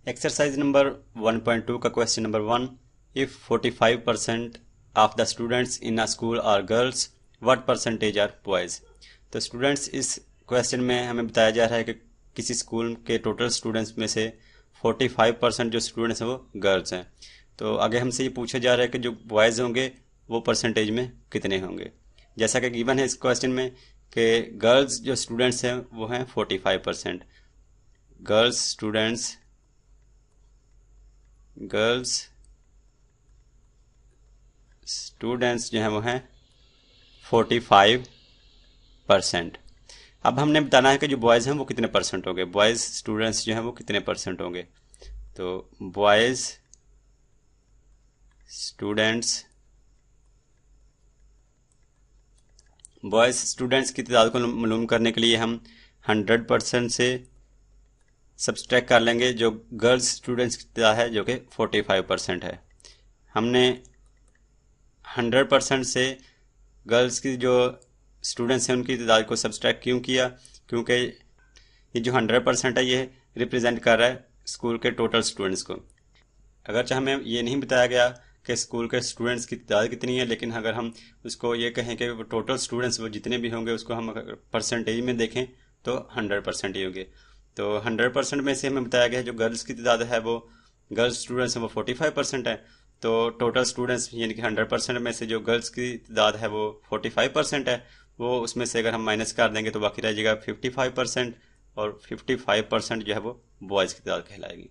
Exercise number 1.2 का question number 1। If 45% of the students in a school are girls, what percentage are boys. तो students, इस question में हमें बताया जा रहा है कि किसी स्कूल के टोटल स्टूडेंट्स में से 45% जो स्टूडेंट्स हैं वो गर्ल्स हैं। तो आगे हमसे ये पूछा जा रहा है कि जो बॉयज़ होंगे वो परसेंटेज में कितने होंगे। जैसा कि गिवन है इस क्वेश्चन में कि गर्ल्स जो स्टूडेंट्स हैं वो हैं 45%। गर्ल्स स्टूडेंट्स जो हैं वो हैं 45%। अब हमने बताना है कि जो बॉयज़ हैं वो कितने परसेंट होंगे, बॉयज़ स्टूडेंट्स जो हैं वो कितने परसेंट होंगे। तो बॉयज़ स्टूडेंट्स की तादाद को मालूम करने के लिए हम 100% से सब्सट्रैक्ट कर लेंगे जो गर्ल्स स्टूडेंट्स की तादाद है जो कि 45% है। हमने 100% से गर्ल्स की जो स्टूडेंट्स हैं उनकी तादाद को सब्सट्रैक्ट क्यों किया, क्योंकि ये जो 100% है ये रिप्रेजेंट कर रहा है स्कूल के टोटल स्टूडेंट्स को। अगरचे हमें ये नहीं बताया गया कि स्कूल के स्टूडेंट्स की तादाद कितनी है, लेकिन अगर हम उसको ये कहें कि टोटल स्टूडेंट्स वो जितने भी होंगे उसको हम अगर परसेंटेज में देखें तो 100% ही होंगे। तो 100% में से हमें बताया गया है जो गर्ल्स की तादाद है वो गर्ल्स स्टूडेंट्स हैं वो 45% है। तो टोटल स्टूडेंट्स यानी कि 100% में से जो गर्ल्स की तादाद है वो 45% है, वो उसमें से अगर हम माइनस कर देंगे तो बाकी रह जाएगा 55%, और 55% जो है वो बॉयज़ की तादाद कहलाएगी।